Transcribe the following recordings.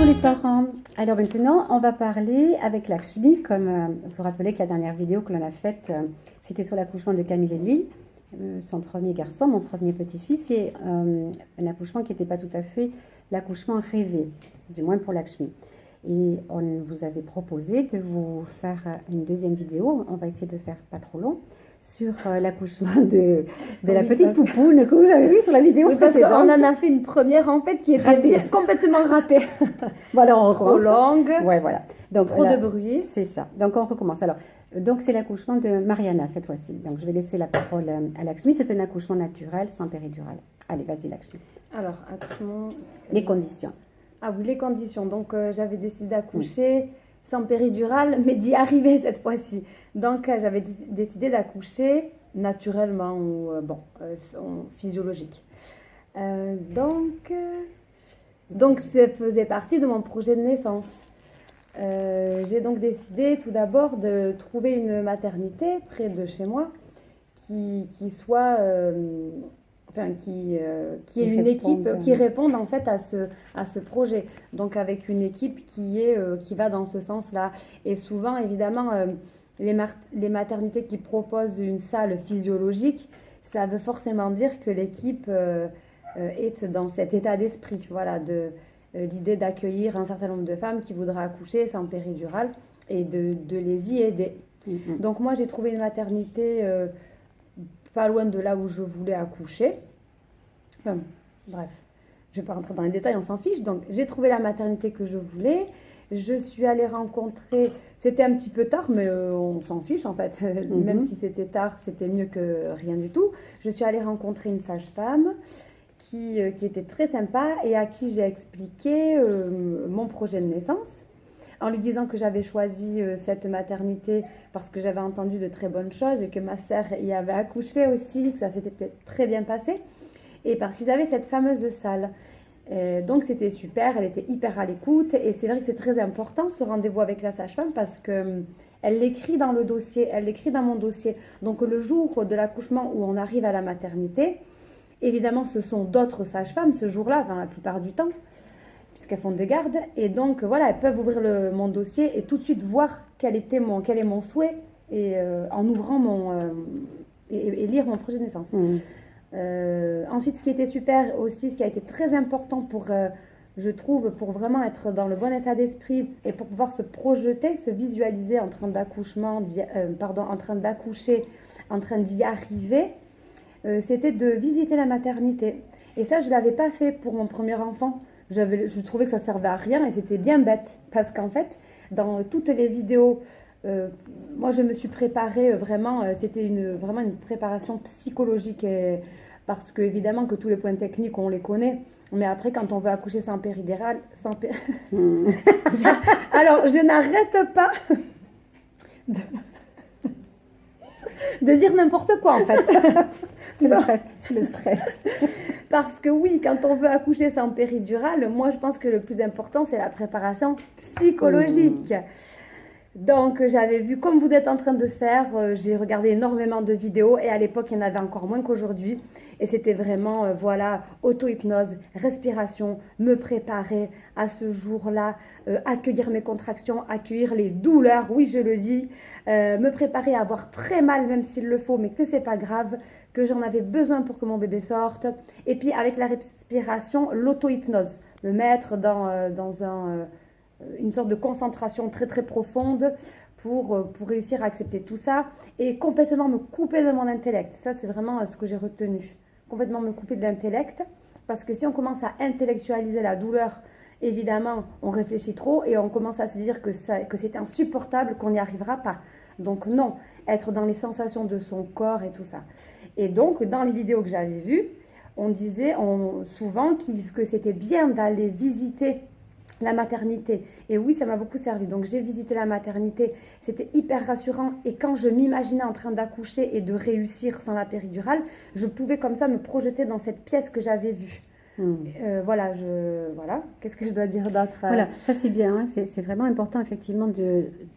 les parents. Alors maintenant, on va parler avec Lakshmi, comme vous vous rappelez que la dernière vidéo que l'on a faite, c'était sur l'accouchement de Camille et Lille, son premier garçon, mon premier petit-fils, et un accouchement qui n'était pas tout à fait l'accouchement rêvé, du moins pour Lakshmi. Et on vous avait proposé de vous faire une deuxième vidéo, on va essayer de faire pas trop long, sur l'accouchement de la petite poupoune que vous avez vue sur la vidéo précédente. On en a fait une première en fait qui était complètement ratée. Voilà, on trop longue. Ouais, voilà. Donc, trop de bruit. C'est ça. Donc on recommence. Alors, donc c'est l'accouchement de Mariana cette fois-ci. Donc je vais laisser la parole à Lakshmi. C'est un accouchement naturel sans péridurale. Allez, vas-y Lakshmi. Alors, accouchement. Les conditions. Ah oui, les conditions. Donc j'avais décidé d'accoucher sans péridurale, mais d'y arriver cette fois-ci. Donc j'avais décidé d'accoucher naturellement ou physiologique. Donc ça faisait partie de mon projet de naissance. J'ai donc décidé tout d'abord de trouver une maternité près de chez moi qui soit, qui ait une équipe qui réponde en fait à ce projet. Donc avec une équipe qui va dans ce sens-là. Et souvent, évidemment, les maternités qui proposent une salle physiologique, ça veut forcément dire que l'équipe est dans cet état d'esprit, voilà, l'idée d'accueillir un certain nombre de femmes qui voudraient accoucher sans péridurale et de les y aider. Donc moi, j'ai trouvé une maternité pas loin de là où je voulais accoucher. Enfin, bref, je ne vais pas rentrer dans les détails, on s'en fiche. Donc j'ai trouvé la maternité que je voulais. Je suis allée rencontrer, c'était un petit peu tard, mais on s'en fiche en fait. Même si c'était tard, c'était mieux que rien du tout. Je suis allée rencontrer une sage-femme qui était très sympa et à qui j'ai expliqué mon projet de naissance, en lui disant que j'avais choisi cette maternité parce que j'avais entendu de très bonnes choses et que ma sœur y avait accouché aussi, que ça s'était très bien passé, et parce qu'ils avaient cette fameuse salle. Donc c'était super, elle était hyper à l'écoute, et c'est vrai que c'est très important ce rendez-vous avec la sage-femme parce que elle l'écrit dans le dossier, elle l'écrit dans mon dossier. Donc le jour de l'accouchement où on arrive à la maternité, évidemment ce sont d'autres sages-femmes ce jour-là, enfin la plupart du temps, puisqu'elles font des gardes, et donc voilà, elles peuvent ouvrir mon dossier et tout de suite voir quel est mon souhait, et en ouvrant et lire mon projet de naissance. Ensuite, ce qui était super aussi, ce qui a été très important je trouve, pour vraiment être dans le bon état d'esprit et pour pouvoir se projeter, se visualiser en train d'accoucher, en train d'y arriver, c'était de visiter la maternité. Et ça, je ne l'avais pas fait pour mon premier enfant. Je trouvais que ça servait à rien et c'était bien bête. Parce qu'en fait, dans toutes les vidéos, moi, je me suis préparée vraiment, c'était vraiment une préparation psychologique. Parce qu'évidemment que tous les points techniques, on les connaît. Mais après, quand on veut accoucher sans péridurale, alors, je n'arrête pas de dire n'importe quoi, en fait. C'est le stress. C'est le stress. Parce que oui, quand on veut accoucher sans péridurale, moi, je pense que le plus important, c'est la préparation psychologique. Donc, j'avais vu, comme vous êtes en train de faire, j'ai regardé énormément de vidéos et à l'époque, il y en avait encore moins qu'aujourd'hui. Et c'était vraiment, auto-hypnose, respiration, me préparer à ce jour-là, accueillir mes contractions, accueillir les douleurs, oui, je le dis, me préparer à avoir très mal, même s'il le faut, mais que c'est pas grave, que j'en avais besoin pour que mon bébé sorte. Et puis, avec la respiration, l'auto-hypnose, me mettre dans une sorte de concentration très très profonde pour réussir à accepter tout ça et complètement me couper de mon intellect. Ça, c'est vraiment ce que j'ai retenu. Complètement me couper de l'intellect, parce que si on commence à intellectualiser la douleur, évidemment, on réfléchit trop et on commence à se dire que c'est insupportable, qu'on n'y arrivera pas. Donc non, être dans les sensations de son corps et tout ça. Et donc, dans les vidéos que j'avais vues, on disait souvent que c'était bien d'aller visiter la maternité. Et oui, ça m'a beaucoup servi. Donc, j'ai visité la maternité. C'était hyper rassurant. Et quand je m'imaginais en train d'accoucher et de réussir sans la péridurale, je pouvais comme ça me projeter dans cette pièce que j'avais vue. Voilà. Qu'est-ce que je dois dire d'autre? Voilà, ça c'est bien. Hein. C'est vraiment important, effectivement,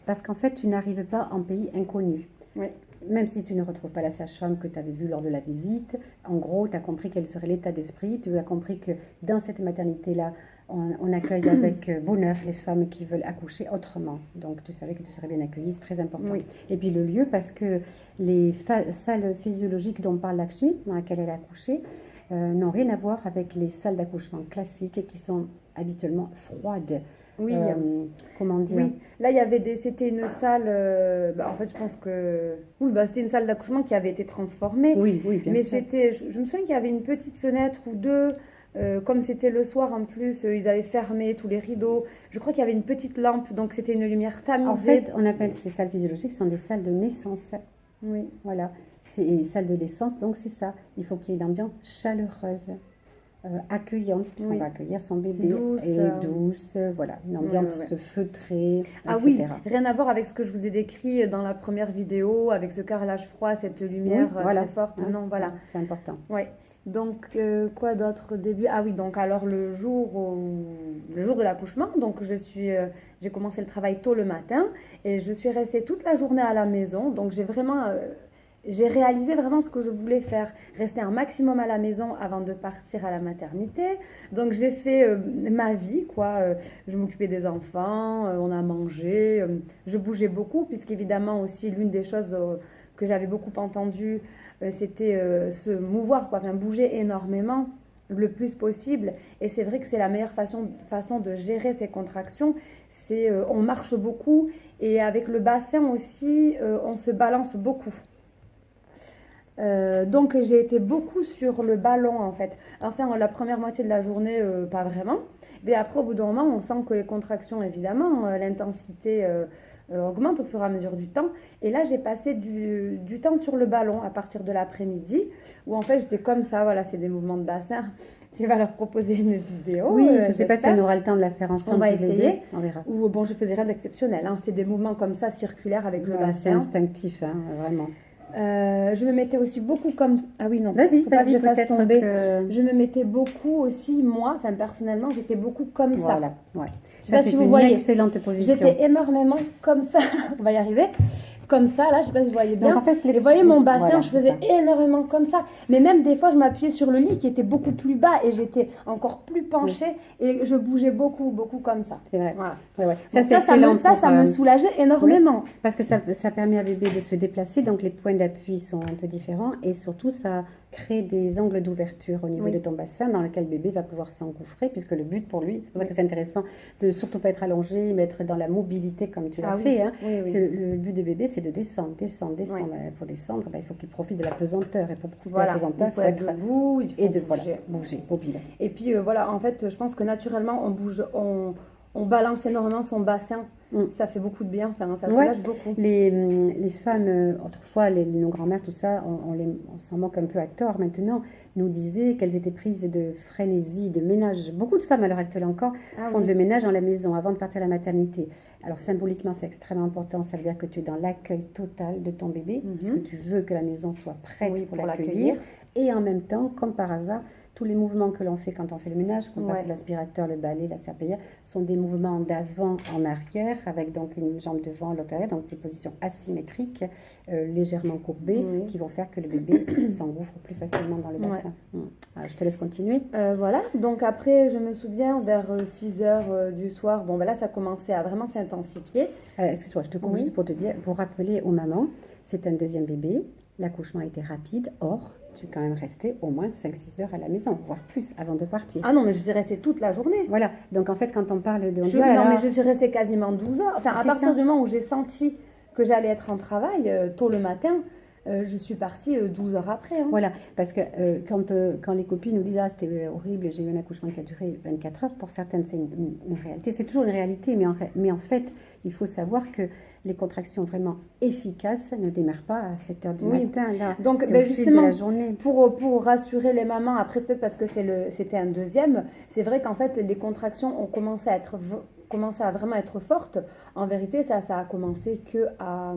parce qu'en fait, tu n'arrives pas en pays inconnu. Oui. même si tu ne retrouves pas la sage-femme que tu avais vue lors de la visite, en gros, tu as compris quel serait l'état d'esprit, tu as compris que dans cette maternité-là, on accueille avec bonheur les femmes qui veulent accoucher autrement. Donc, tu savais que tu serais bien accueillie, c'est très important. Oui. Et puis le lieu, parce que les salles physiologiques dont parle Lakshmi, dans laquelle elle a accouché, n'ont rien à voir avec les salles d'accouchement classiques qui sont habituellement froides. Oui. Comment dire? Oui, là c'était une salle, en fait je pense que, oui, c'était une salle d'accouchement qui avait été transformée, Oui, oui, bien mais sûr. je me souviens qu'il y avait une petite fenêtre ou deux, comme c'était le soir en plus, ils avaient fermé tous les rideaux, je crois qu'il y avait une petite lampe, donc c'était une lumière tamisée. En fait, on appelle ces salles physiologiques, ce sont des salles de naissance. Oui. Voilà, c'est une salle de naissance, donc c'est ça. Il faut qu'il y ait une ambiance chaleureuse, accueillante, puisqu'on va accueillir son bébé, Douce, et douce, voilà, une ambiance feutrée, Ah etc. oui, rien à voir avec ce que je vous ai décrit dans la première vidéo, avec ce carrelage froid, cette lumière voilà. très forte. Non, voilà. C'est important. Ouais. Donc, quoi d'autre au début? Ah oui, donc alors le jour de l'accouchement, donc j'ai commencé le travail tôt le matin et je suis restée toute la journée à la maison. Donc j'ai réalisé vraiment ce que je voulais faire, rester un maximum à la maison avant de partir à la maternité. Donc j'ai fait ma vie, quoi. Je m'occupais des enfants, on a mangé, je bougeais beaucoup, puisqu'évidemment aussi l'une des choses que j'avais beaucoup entendues, c'était se mouvoir, quoi, enfin, bouger énormément le plus possible. Et c'est vrai que c'est la meilleure façon de gérer ces contractions. C'est on marche beaucoup et avec le bassin aussi, on se balance beaucoup. Donc j'ai été beaucoup sur le ballon en fait. Enfin la première moitié de la journée pas vraiment. Mais après au bout d'un moment on sent que les contractions évidemment, l'intensité augmente au fur et à mesure du temps. Et là j'ai passé du temps sur le ballon à partir de l'après-midi où en fait j'étais comme ça, voilà c'est des mouvements de bassin. Tu vas leur proposer une vidéo. Oui, je ne sais pas si on aura le temps de la faire ensemble. On va tous les essayer. deux. On verra. Ou bon je faisais rien d'exceptionnel, hein. C'était des mouvements comme ça circulaires avec le bassin. C'est instinctif, hein, vraiment. Je me mettais aussi beaucoup comme... Ah oui, non, Vas-y, faut pas que je fasse peut-être tomber. que... Je me mettais beaucoup aussi, moi, enfin personnellement, j'étais beaucoup comme ça. Voilà, ouais. Je sais pas si vous une voyez. excellente position. J'étais énormément comme ça. On va y arriver. Comme ça, là, je sais pas si vous voyez bien. Donc, en fait, et vous voyez mon bassin, voilà, je faisais énormément comme ça. Mais même des fois, je m'appuyais sur le lit qui était beaucoup plus bas et j'étais encore plus penchée et je bougeais beaucoup, beaucoup comme ça. C'est vrai. Voilà. Ouais. Ça me soulageait énormément. Oui, parce que ça permet à bébé de se déplacer, donc les points d'appui sont un peu différents et surtout ça crée des angles d'ouverture au niveau de ton bassin dans lequel le bébé va pouvoir s'engouffrer, puisque le but pour lui, c'est pour ça que c'est intéressant de surtout pas être allongé, mais être dans la mobilité comme tu l'as fait. Hein. Le but du bébé, c'est de descendre. Pour descendre, il faut qu'il profite de la pesanteur. Et pour profiter de la pesanteur, il faut être debout, il faut bouger, mobile. Et puis voilà, en fait, je pense que naturellement, on bouge, on balance énormément son bassin. Ça fait beaucoup de bien, enfin, ça soulage beaucoup. Les femmes, autrefois, nos grand-mères, tout ça, on s'en moque un peu à tort maintenant, nous disaient qu'elles étaient prises de frénésie, de ménage. Beaucoup de femmes, à l'heure actuelle encore, font le ménage dans la maison avant de partir à la maternité. Alors, symboliquement, c'est extrêmement important. Ça veut dire que tu es dans l'accueil total de ton bébé, puisque tu veux que la maison soit prête pour l'accueillir. Et en même temps, comme par hasard, tous les mouvements que l'on fait quand on fait le ménage, qu'on passe l'aspirateur, le balai, la serpillière, sont des mouvements d'avant en arrière, avec donc une jambe devant, l'autre arrière, donc des positions asymétriques, légèrement courbées, qui vont faire que le bébé s'engouffre plus facilement dans le bassin. Alors, je te laisse continuer. Voilà, donc après, je me souviens, vers 6 heures du soir, là, ça commençait à vraiment s'intensifier. Excuse-moi, je te coupe juste pour te dire, pour rappeler aux mamans, c'est un deuxième bébé, l'accouchement était rapide, or... tu es quand même resté au moins 5-6 heures à la maison, voire plus, avant de partir. Ah non, mais je suis restée toute la journée. Voilà, donc en fait, quand on parle de... mais je suis restée quasiment 12 heures. Enfin, à partir du moment où j'ai senti que j'allais être en travail, tôt le matin, je suis partie 12 heures après. Hein. Voilà, parce que quand les copines nous disent « Ah, c'était horrible, j'ai eu un accouchement qui a duré 24 heures », pour certaines, c'est une réalité. C'est toujours une réalité, mais en fait, il faut savoir que les contractions vraiment efficaces ne démarrent pas à 7 heures du matin. Là, donc, justement, de la journée. Pour rassurer les mamans, après peut-être parce que c'était un deuxième, c'est vrai qu'en fait, les contractions ont commencé à vraiment être fortes. En vérité, ça a commencé qu'à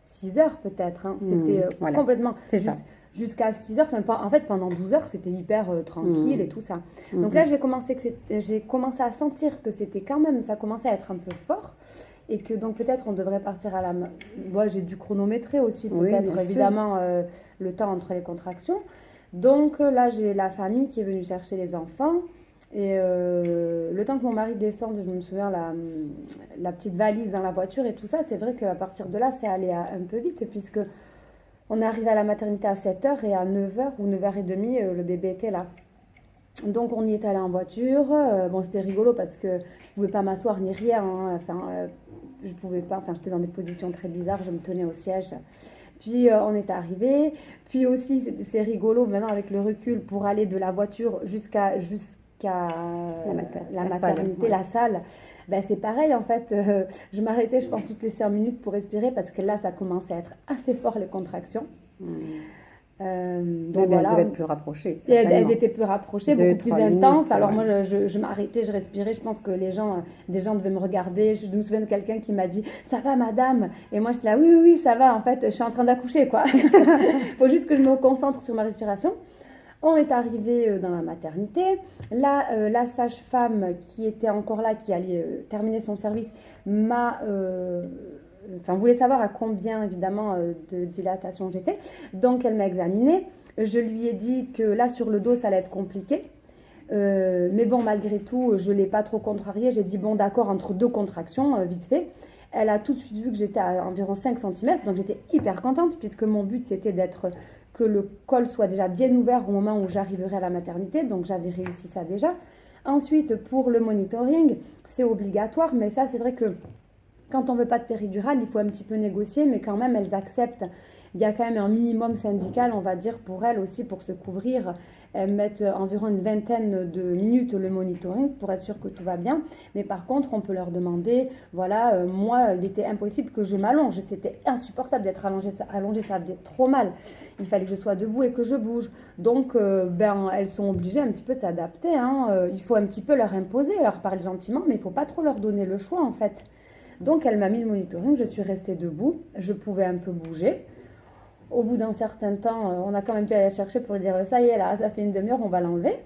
6 heures peut-être. Hein. C'était complètement... C'est ça. Jusqu'à 6 heures, en fait pendant 12 heures c'était hyper tranquille et tout ça. Donc là j'ai commencé à sentir que c'était quand même, ça commençait à être un peu fort. et que donc peut-être on devrait partir à la... Moi, j'ai dû chronométrer aussi, Oui, peut-être, bien sûr. évidemment, le temps entre les contractions. Donc là, j'ai la famille qui est venue chercher les enfants. Et le temps que mon mari descende, je me souviens, la petite valise dans la voiture et tout ça, c'est vrai qu'à partir de là, c'est allé un peu vite, puisque on est arrivé à la maternité à 7h et à 9h ou 9h30, le bébé était là. Donc on y est allé en voiture. Bon, c'était rigolo parce que je pouvais pas m'asseoir ni rien, hein. Enfin, je pouvais pas. Enfin, j'étais dans des positions très bizarres. Je me tenais au siège. Puis on est arrivé. Puis aussi, c'est rigolo maintenant avec le recul pour aller de la voiture jusqu'à la maternité, salle, la salle. Ben, c'est pareil en fait. Je m'arrêtais, je pense, toutes les 5 minutes pour respirer parce que là, ça commençait à être assez fort les contractions. Donc Donc elles voilà. devaient être plus rapprochées. Et elles certainement. étaient plus rapprochées, 2, beaucoup plus 3 minutes, intenses. Alors ouais. moi, je m'arrêtais, je respirais. Je pense que des gens devaient me regarder. Je me souviens de quelqu'un qui m'a dit « Ça va, madame ?» Et moi, je suis là « Oui, oui, oui, ça va. En fait, je suis en train d'accoucher, quoi. » Il faut juste que je me concentre sur ma respiration. On est arrivé dans la maternité. Là, la sage-femme qui était encore là, qui allait terminer son service, voulait savoir à combien, évidemment, de dilatation j'étais. Donc, elle m'a examinée. Je lui ai dit que là, sur le dos, ça allait être compliqué. Mais bon, malgré tout, je ne l'ai pas trop contrariée. J'ai dit, bon, d'accord, entre 2 contractions, vite fait. Elle a tout de suite vu que j'étais à environ 5 cm. Donc, j'étais hyper contente puisque mon but, c'était que le col soit déjà bien ouvert au moment où j'arriverai à la maternité. Donc, j'avais réussi ça déjà. Ensuite, pour le monitoring, c'est obligatoire. Mais ça, c'est vrai que quand on ne veut pas de péridurale, il faut un petit peu négocier. Mais quand même, elles acceptent. Il y a quand même un minimum syndical, on va dire, pour elles aussi, pour se couvrir. Elles mettent environ une vingtaine de minutes le monitoring pour être sûr que tout va bien. Mais par contre, on peut leur demander, voilà, moi, il était impossible que je m'allonge. C'était insupportable d'être allongée, ça faisait trop mal. Il fallait que je sois debout et que je bouge. Donc, elles sont obligées un petit peu de s'adapter, hein. Il faut un petit peu leur imposer, leur parler gentiment, mais il ne faut pas trop leur donner le choix, en fait. Donc, elle m'a mis le monitoring, je suis restée debout, je pouvais un peu bouger. Au bout d'un certain temps, on a quand même dû aller la chercher pour lui dire ça y est, là, ça fait une demi-heure, on va l'enlever.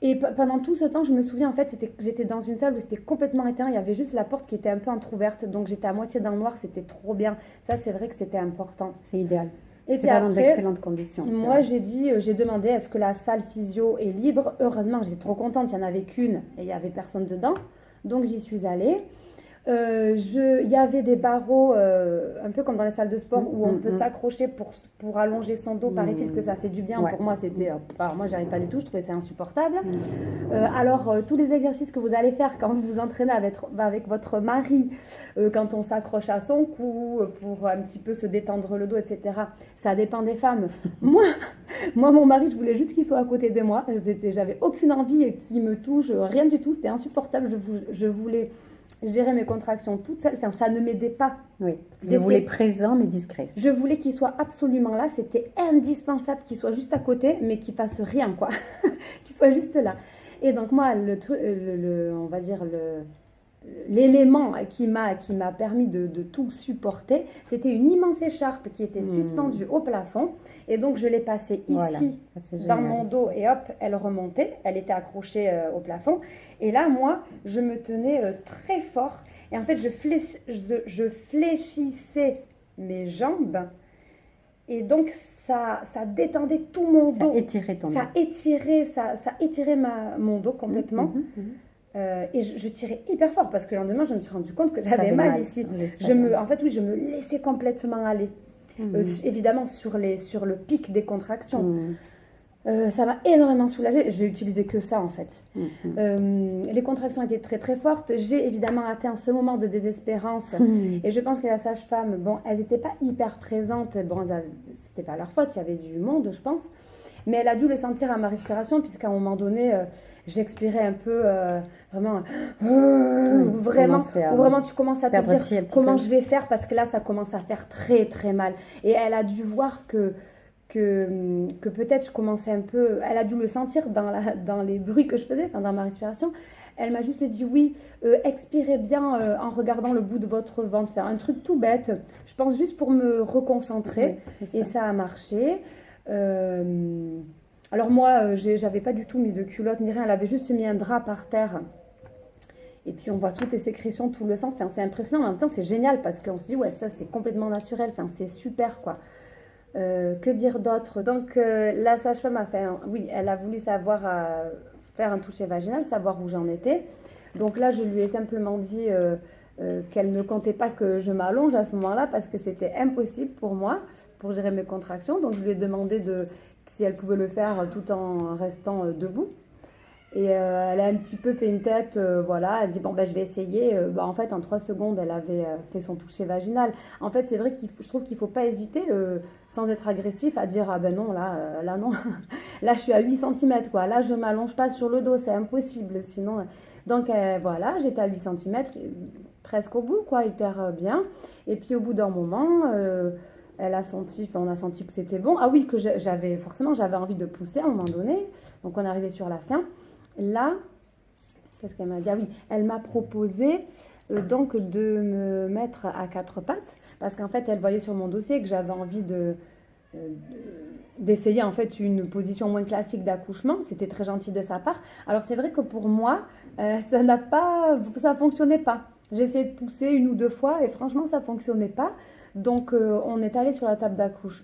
Et pendant tout ce temps, je me souviens, en fait, j'étais dans une salle où c'était complètement éteint. Il y avait juste la porte qui était un peu entrouverte. Donc, j'étais à moitié dans le noir. C'était trop bien. Ça, c'est vrai que c'était important. C'est idéal. Et c'est puis vraiment après, d'excellentes conditions. moi, j'ai demandé est-ce que la salle physio est libre. Heureusement, j'étais trop contente. Il n'y en avait qu'une et il n'y avait personne dedans. Donc, j'y suis allée. Il y avait des barreaux, un peu comme dans les salles de sport, où on peut s'accrocher pour allonger son dos. Paraît-il que ça fait du bien. Ouais. Pour moi, c'était... alors moi, j'arrive pas du tout. Je trouvais ça insupportable. Tous les exercices que vous allez faire quand vous vous entraînez avec votre mari, quand on s'accroche à son cou, pour un petit peu se détendre le dos, etc., ça dépend des femmes. Moi, mon mari, je voulais juste qu'il soit à côté de moi. J'avais aucune envie qu'il me touche, rien du tout. C'était insupportable. Je voulais... gérer mes contractions toute seule, enfin ça ne m'aidait pas. Oui, je voulais présent mais discret. Je voulais qu'il soit absolument là, c'était indispensable qu'il soit juste à côté, mais qu'il fasse rien, quoi. Qu'il soit juste là. Et donc moi, on va dire l'élément qui m'a permis de tout supporter, c'était une immense écharpe qui était suspendue au plafond. Et donc, je l'ai passée ici, dans mon dos, et hop, elle remontait. Elle était accrochée au plafond. Et là, moi, je me tenais très fort. Et en fait, je fléchissais mes jambes. Et donc, ça détendait tout mon dos. Ça étirait ton dos. Ça étirait mon dos complètement. Et je tirais hyper fort parce que le lendemain, je me suis rendu compte que j'avais mal ici. Je me laissais complètement aller. Évidemment, sur le pic des contractions. Ça m'a énormément soulagée. J'ai utilisé que ça, en fait. Les contractions étaient très, très fortes. J'ai évidemment atteint ce moment de désespérance. Et je pense que la sage-femme, bon, elles n'étaient pas hyper présentes. Bon, c'était pas leur faute. Il y avait du monde, je pense. Mais elle a dû le sentir à ma respiration, puisqu'à un moment donné, j'expirais un peu, vraiment, vraiment tu commences à te dire comment je vais faire, parce que là, ça commence à faire très, très mal. Et elle a dû voir que peut-être je commençais un peu, elle a dû le sentir dans les bruits que je faisais, dans ma respiration. Elle m'a juste dit oui, expirez bien en regardant le bout de votre ventre, faire un truc tout bête, je pense juste pour me reconcentrer, et ça a marché. Alors moi, j'avais pas du tout mis de culotte ni rien, elle avait juste mis un drap par terre. Et puis on voit toutes les sécrétions, tout le sang. Enfin, c'est impressionnant. En même temps, c'est génial parce qu'on se dit, ouais, ça c'est complètement naturel. Enfin, c'est super quoi. Que dire d'autre? Donc la sage-femme a fait, oui, elle a voulu savoir faire un toucher vaginal, savoir où j'en étais. Donc là, je lui ai simplement dit qu'elle ne comptait pas que je m'allonge à ce moment-là parce que c'était impossible pour moi pour gérer mes contractions. Donc je lui ai demandé si elle pouvait le faire tout en restant debout. Et elle a un petit peu fait une tête, voilà, elle dit bon ben je vais essayer. En fait en 3 secondes elle avait fait son toucher vaginal. En fait c'est vrai je trouve qu'il ne faut pas hésiter sans être agressif à dire ah ben non là non, là je suis à 8 cm quoi, là je ne m'allonge pas sur le dos, c'est impossible sinon. Donc voilà, j'étais à 8 cm, presque au bout quoi, hyper bien. Et puis au bout d'un moment... elle a senti, on a senti que c'était bon. Ah oui, que j'avais envie de pousser à un moment donné. Donc on est arrivé sur la fin. Là, qu'est-ce qu'elle m'a dit? Ah oui, elle m'a proposé donc de me mettre à 4 pattes parce qu'en fait, elle voyait sur mon dossier que j'avais envie d'essayer en fait une position moins classique d'accouchement. C'était très gentil de sa part. Alors c'est vrai que pour moi, ça fonctionnait pas. J'ai essayé de pousser 1 ou 2 fois et franchement, ça fonctionnait pas. Donc on est allé sur la table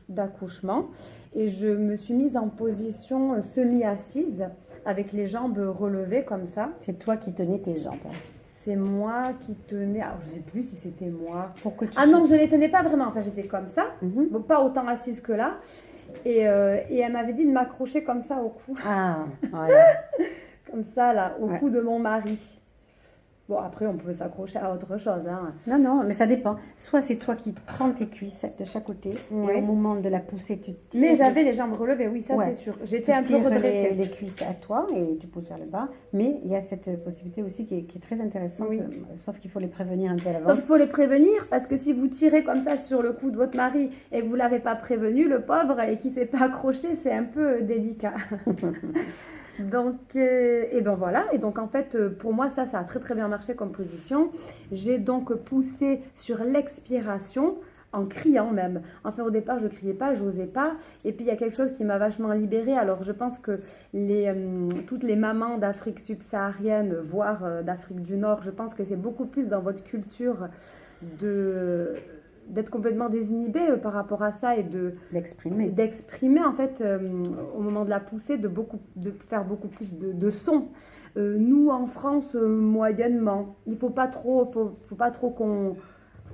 d'accouchement et je me suis mise en position semi-assise avec les jambes relevées comme ça. C'est toi qui tenais tes jambes. C'est moi qui tenais. Alors, je ne sais plus si c'était moi. Ah non, je ne les tenais pas vraiment. Enfin, j'étais comme ça. Bon, pas autant assise que là. Et elle m'avait dit de m'accrocher comme ça au cou. Ah, voilà. Comme ça, là, au cou de mon mari. Bon, après, on peut s'accrocher à autre chose. Hein. Non, mais ça dépend. Soit c'est toi qui prends tes cuisses de chaque côté, et au moment de la poussée, tu tires. Mais j'avais les jambes relevées, oui, ça c'est sûr. J'étais un peu redressée. Les cuisses à toi et tu pousses vers le bas. Mais il y a cette possibilité aussi qui est très intéressante, sauf qu'il faut les prévenir un peu à l'avance. Sauf qu'il faut les prévenir, parce que si vous tirez comme ça sur le cou de votre mari et que vous ne l'avez pas prévenu, le pauvre, et qu'il ne s'est pas accroché, c'est un peu délicat. Donc, et ben voilà. Et donc, en fait, pour moi, ça a très très bien marché comme position. J'ai donc poussé sur l'expiration en criant même. Enfin, au départ, je criais pas, j'osais pas. Et puis, il y a quelque chose qui m'a vachement libérée. Alors, je pense que toutes les mamans d'Afrique subsaharienne, voire d'Afrique du Nord, je pense que c'est beaucoup plus dans votre culture d'être complètement désinhibée par rapport à ça et d'exprimer en fait au moment de la poussée, de faire beaucoup plus de sons. Nous en France moyennement, il faut pas trop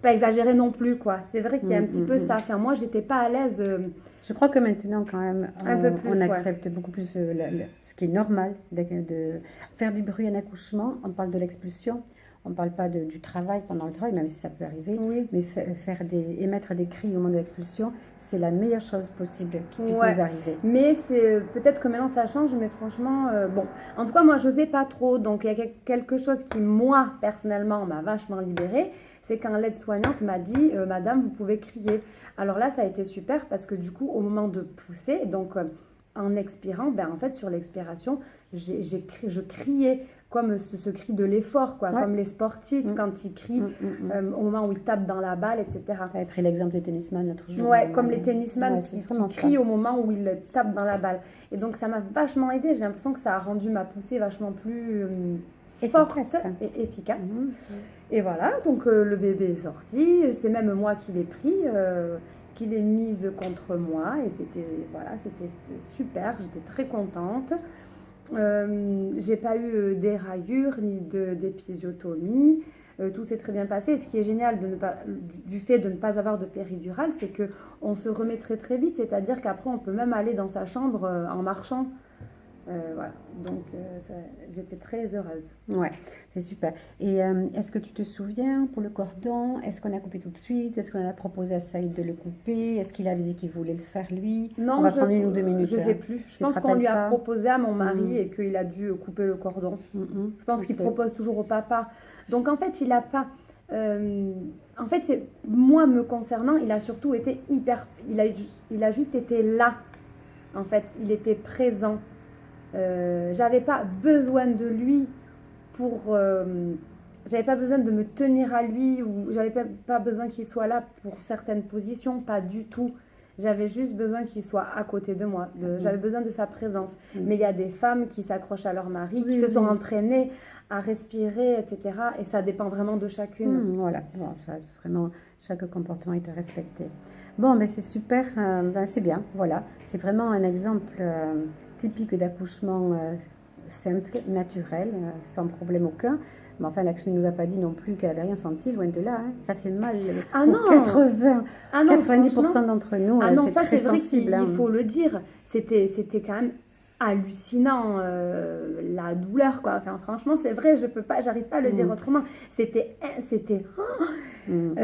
pas exagérer non plus quoi. C'est vrai qu'il y a un petit peu ça. Enfin, moi j'étais pas à l'aise. Je crois que maintenant quand même on accepte beaucoup plus ce qui est normal de faire du bruit en accouchement. On parle de l'expulsion. On ne parle pas du travail pendant le travail, même si ça peut arriver, mais émettre des cris au moment de l'expulsion, c'est la meilleure chose possible qui puisse nous arriver. Mais c'est peut-être que maintenant ça change, mais franchement, bon. En tout cas, moi, je n'osais pas trop. Donc, il y a quelque chose qui, moi, personnellement, m'a vachement libérée. C'est quand l'aide-soignante m'a dit « Madame, vous pouvez crier ». Alors là, ça a été super parce que du coup, au moment de pousser, donc en expirant, en fait, sur l'expiration, je criais comme ce cri de l'effort, quoi, comme les sportifs quand ils crient au moment où ils tapent dans la balle, etc. Tu avais pris l'exemple des tennisman l'autre jour. Ouais, comme les tennisman qui crient au moment où ils tapent dans la balle. Et donc ça m'a vachement aidée. J'ai l'impression que ça a rendu ma poussée vachement plus forte et efficace. Et voilà, donc le bébé est sorti. C'est même moi qui l'ai pris, qui l'ai mise contre moi. Et c'était super. J'étais très contente. J'ai pas eu d'éraillure ni d'épisiotomie. Tout s'est très bien passé. Et ce qui est génial du fait de ne pas avoir de péridurale, c'est qu'on se remet très très vite. C'est-à-dire qu'après, on peut même aller dans sa chambre en marchant. Voilà. Donc, j'étais très heureuse. Ouais, c'est super. Et est-ce que tu te souviens pour le cordon? Est-ce qu'on a coupé tout de suite? Est-ce qu'on a proposé à Saïd de le couper? Est-ce qu'il avait dit qu'il voulait le faire lui? Non, on va prendre 1 ou 2 minutes. Je ne sais plus. Je pense qu'on lui a proposé à mon mari et qu'il a dû couper le cordon. Je pense qu'il propose toujours au papa. Donc, en fait, il n'a pas... en fait, moi, me concernant, il a surtout été il a juste été là. En fait, il était présent. J'avais pas besoin de lui j'avais pas besoin de me tenir à lui ou j'avais pas besoin qu'il soit là pour certaines positions, pas du tout. J'avais juste besoin qu'il soit à côté de moi. J'avais besoin de sa présence. Mm. Mais il y a des femmes qui s'accrochent à leur mari, qui Oui, se sont oui. entraînées à respirer, etc. Et ça dépend vraiment de chacune. Voilà, bon, vraiment, chaque comportement est à respecter. Bon, mais c'est super, c'est bien, voilà. C'est vraiment un exemple typique d'accouchement simple, naturel, sans problème aucun. Mais enfin, Lakshmi ne nous a pas dit non plus qu'elle n'avait rien senti, loin de là. Hein. Ça fait mal. Ah Pour non 90% franchement. d'entre nous, Ah non, c'est ça très c'est vrai sensible. qu'il Hein. faut le dire. C'était quand même hallucinant, la douleur, quoi. Enfin, franchement, c'est vrai, j'arrive pas à le dire autrement. C'était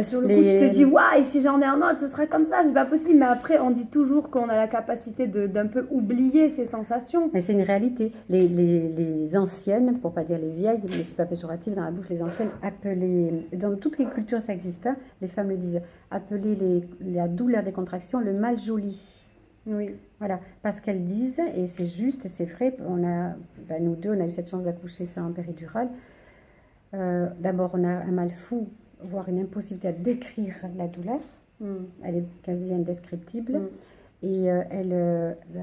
sur le coup, tu te dis, waouh, et si j'en ai un autre, ce sera comme ça, c'est pas possible. Mais après, on dit toujours qu'on a la capacité d'un peu oublier ces sensations. Mais c'est une réalité. Les anciennes, pour pas dire les vieilles, mais c'est pas péjoratif dans la bouche, les anciennes appelaient, dans toutes les cultures ça existe, hein, les femmes le disent, appeler la douleur des contractions le mal joli. Oui. Voilà, parce qu'elles disent, et c'est juste, c'est vrai, nous deux, on a eu cette chance d'accoucher ça en péridurale. D'abord, on a un mal fou, voire une impossibilité à décrire la douleur. Elle est quasi indescriptible. Et elle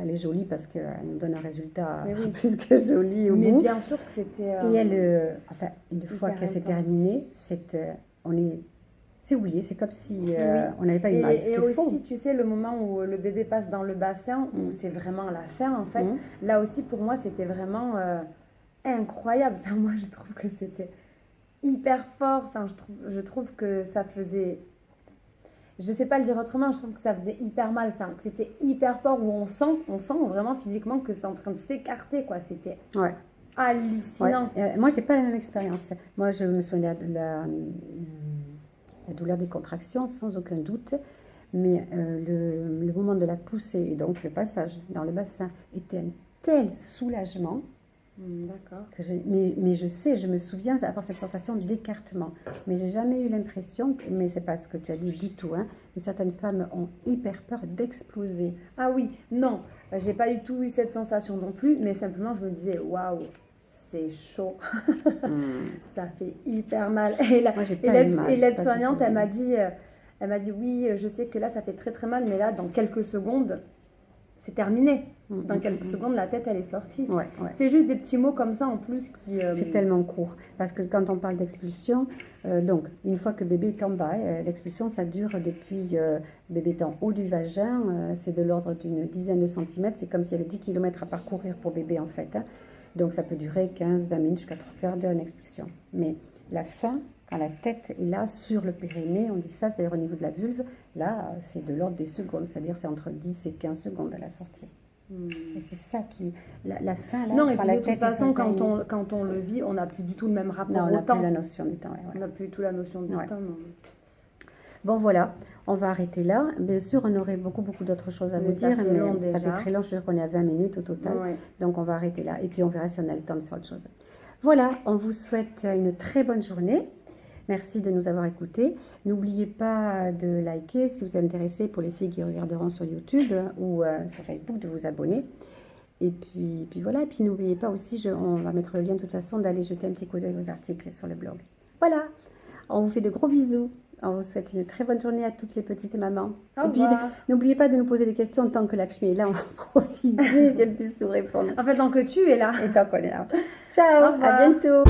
est jolie parce qu'elle nous donne un résultat plus que joli au bout. Mais bien sûr que c'était... Et une fois qu'elle s'est terminée, c'est oublié, c'est comme si on n'avait pas eu mal. Et aussi, tu sais, le moment où le bébé passe dans le bassin, où c'est vraiment la fin, en fait, là aussi, pour moi, c'était vraiment incroyable. Enfin, moi, je trouve que c'était hyper fort. Enfin, je trouve que ça faisait... Je sais pas le dire autrement, je trouve que ça faisait hyper mal. Enfin, que c'était hyper fort, où on sent vraiment physiquement que c'est en train de s'écarter, quoi. C'était hallucinant. Ouais. Moi, j'ai pas la même expérience. Moi, je me souviens de la douleur des contractions, sans aucun doute, mais le moment de la poussée et donc le passage dans le bassin était un tel soulagement. D'accord. Mais je me souviens avoir cette sensation d'écartement. Mais j'ai jamais eu l'impression, mais c'est pas ce que tu as dit du tout, hein, mais certaines femmes ont hyper peur d'exploser. Ah oui, non, j'ai pas du tout eu cette sensation non plus, mais simplement je me disais, waouh, c'est chaud. Ça fait hyper mal. Et l'aide-soignante, elle m'a dit, oui, je sais que là, ça fait très très mal, mais là, dans quelques secondes, c'est terminé. Dans quelques secondes, la tête, elle est sortie. C'est juste des petits mots comme ça en plus qui... C'est tellement court. Parce que quand on parle d'expulsion, donc, une fois que bébé est en bas, l'expulsion, ça dure depuis... bébé est en haut du vagin, c'est de l'ordre d'une dizaine de centimètres. C'est comme s'il y avait 10 km à parcourir pour bébé, en fait. Hein. Donc, ça peut durer 15, 20 minutes jusqu'à 3 quarts d'heure, une expulsion. Mais la fin, quand la tête est là, sur le périnée, on dit ça, c'est-à-dire au niveau de la vulve, là, c'est de l'ordre des secondes. C'est-à-dire c'est entre 10 et 15 secondes à la sortie. Et c'est ça qui... La fin, là... Non, et puis de toute façon, quand on le vit, on n'a plus du tout le même rapport au temps. On n'a plus la notion du temps. On n'a plus du tout la notion du temps. Non. Bon, voilà, on va arrêter là. Bien sûr, on aurait beaucoup d'autres choses à vous dire, mais ça fait très long, je veux dire qu'on est à 20 minutes au total. Donc, on va arrêter là. Et puis, on verra si on a le temps de faire autre chose. Voilà, on vous souhaite une très bonne journée. Merci de nous avoir écoutés. N'oubliez pas de liker si vous êtes intéressé, pour les filles qui regarderont sur YouTube ou sur Facebook, de vous abonner. Et puis voilà. Et puis n'oubliez pas aussi, on va mettre le lien de toute façon, d'aller jeter un petit coup d'œil aux articles sur le blog. Voilà, on vous fait de gros bisous. On vous souhaite une très bonne journée à toutes les petites mamans. Au revoir. Et puis n'oubliez pas de nous poser des questions tant que Lakshmi est là. On va profiter qu'elle puisse nous répondre. En fait, tant que tu es là. Et tant qu'on est là. Ciao, à bientôt.